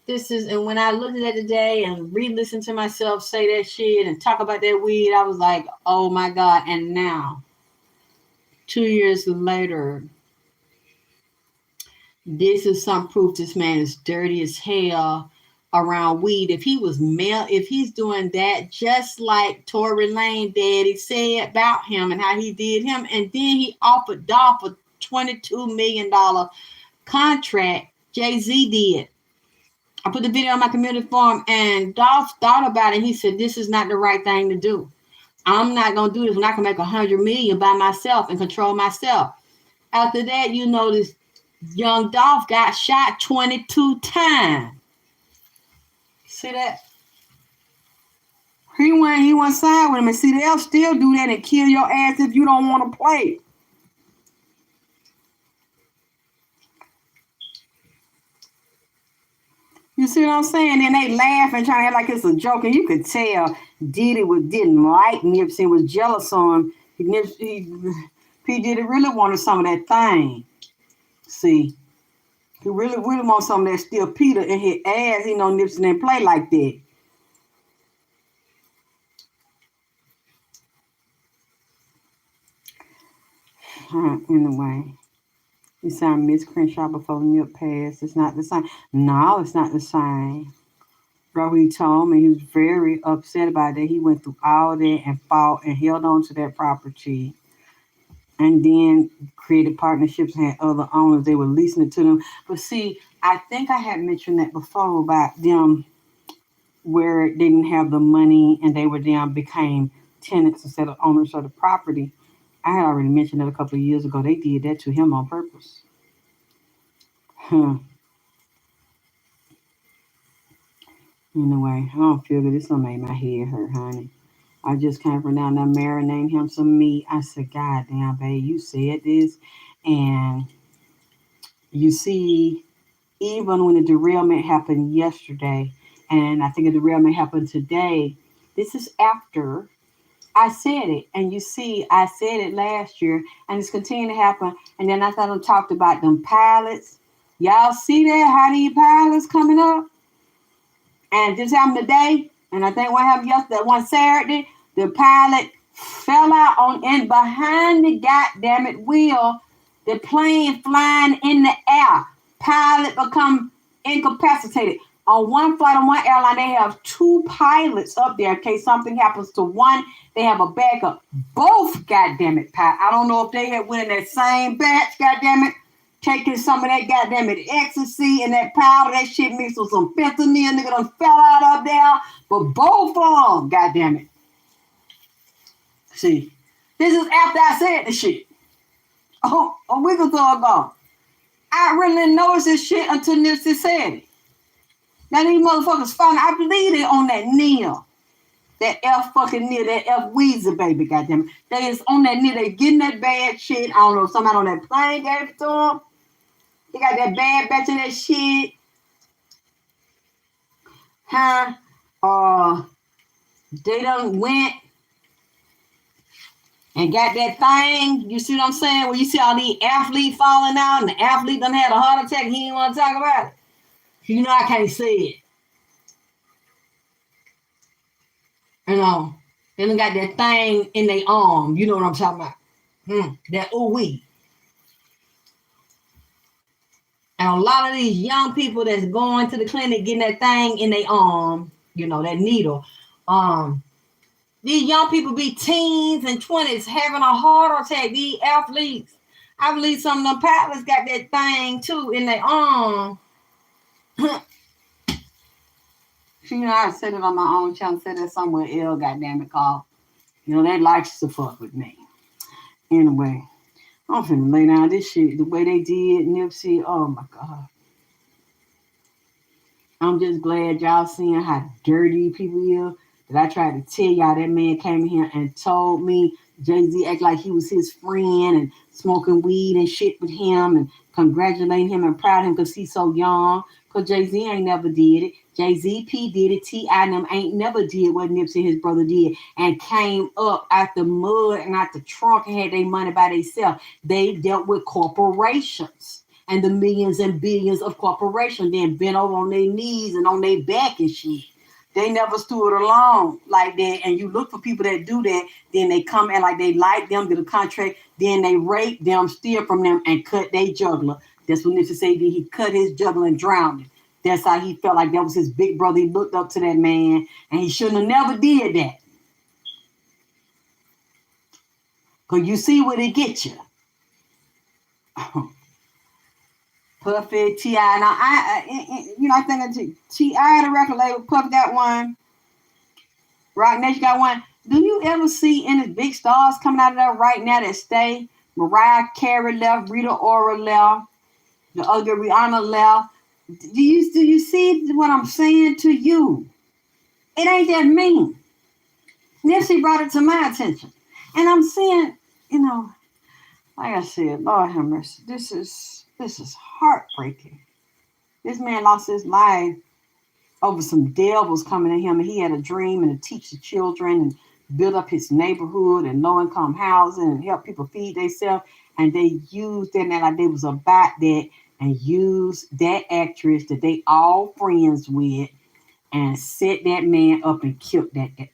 And when I looked at that today and re-listened to myself say that shit and talk about that weed, I was like, oh my God. And now, 2 years later, this is some proof this man is dirty as hell around weed. If he's doing that, just like Tory Lane daddy said about him and how he did him, and then he offered Dolph a $22 million contract, Jay-Z did. I put the video on my community forum, and Dolph thought about it. He said, this is not the right thing to do. I'm not going to do this when I can make $100 million by myself and control myself. After that, this young Dolph got shot 22 times. See that? He went side with him, and see, they'll still do that and kill your ass if you don't want to play. You see what I'm saying? And they laugh and try to act like it's a joke, and you could tell Diddy didn't like Nipsey, was jealous on him. P. Diddy really wanted some of that thing. See, he really wants some of that Still Peter in his ass. He know Nipsey didn't play like that. Anyway, you sound Miss Crenshaw before Nip passed. It's not the same. No, it's not the same. Bro, he told me he was very upset about that. He went through all that and fought and held on to that property. And then created partnerships and had other owners. They were leasing it to them. But see, I think I had mentioned that before about them where they didn't have the money and they became tenants instead of owners of the property. I had already mentioned that a couple of years ago. They did that to him on purpose. Anyway, I don't feel good. This one made my head hurt, honey. I just came from down there marinating him some meat. I said, God damn, babe, you said this. And you see, even when the derailment happened yesterday, and I think the derailment happened today, this is after I said it. And you see, I said it last year, and it's continuing to happen. And then I thought I talked about them pilots. Y'all see that? How these pilots coming up? And this happened today. And I think what happened yesterday, one Saturday, the pilot fell out behind the goddamn wheel. The plane flying in the air. Pilot become incapacitated. On one flight, on one airline, they have 2 pilots up there in case something happens to one. They have a backup. Both goddamn it, pilots. I don't know if they had went in that same batch, goddamn it, taking some of that goddamn it ecstasy and that powder, that shit mixed with some fentanyl. Nigga done fell out up there. But both of them, goddamn it. See, this is after I said the shit. Oh, a week or so ago. I really didn't notice this shit until Nipsey said it. Now these motherfuckers found, I believe they on that Neil. That F fucking Neil, that F Weezer baby, goddamn it. They is on that Neil, they getting that bad shit. I don't know if somebody on that plane gave it to them. They got that bad batch of that shit. Huh? They done went and got that thing. You see what I'm saying? Where you see all these athletes falling out and the athlete done had a heart attack. He didn't want to talk about it. You know I can't say it. You know, they done got that thing in their arm. You know what I'm talking about? That ooh-wee. And a lot of these young people that's going to the clinic getting that thing in their arm, you know, that needle. These young people be teens and 20s having a heart attack. These athletes. I believe some of them pilots got that thing too in their arm. You know, I said it on my own channel, said it somewhere else, goddamn it, called. You know, they likes to fuck with me. Anyway, I'm finna lay down this shit the way they did Nipsey. Oh my God. I'm just glad y'all seeing how dirty people is. That I tried to tell y'all that man came in here and told me Jay-Z act like he was his friend and smoking weed and shit with him and congratulating him and proud of him because he's so young. Because Jay-Z ain't never did it. Jay-Z P did it. T.I. and them ain't never did what Nipsey his brother did and came up out the mud and out the trunk and had their money by themselves. They dealt with corporations and the millions and billions of corporations, then bent over on their knees and on their back and shit. They never stood alone like that. And you look for people that do that, then they come and like they like them, get a contract, then they rape them, steal from them, and cut their juggler. That's what Nipsey said. He cut his juggler and drowned him. That's how he felt like that was his big brother. He looked up to that man, and he shouldn't have never did that. Because you see what it gets you. Puffy, T.I. Now, I think T.I. the record label, Puff got one. Rock Nation got one. Do you ever see any big stars coming out of there right now that stay? Mariah Carey left, Rita Ora left, the other Rihanna left. Do you see what I'm saying to you? It ain't that mean. Nipsey brought it to my attention. And I'm saying, like I said, Lord have mercy, this is heartbreaking. This man lost his life over some devils coming at him, and he had a dream and to teach the children and build up his neighborhood and low-income housing and help people feed themselves. And they used that like they was about that and used that actress that they all friends with and set that man up and killed that guy.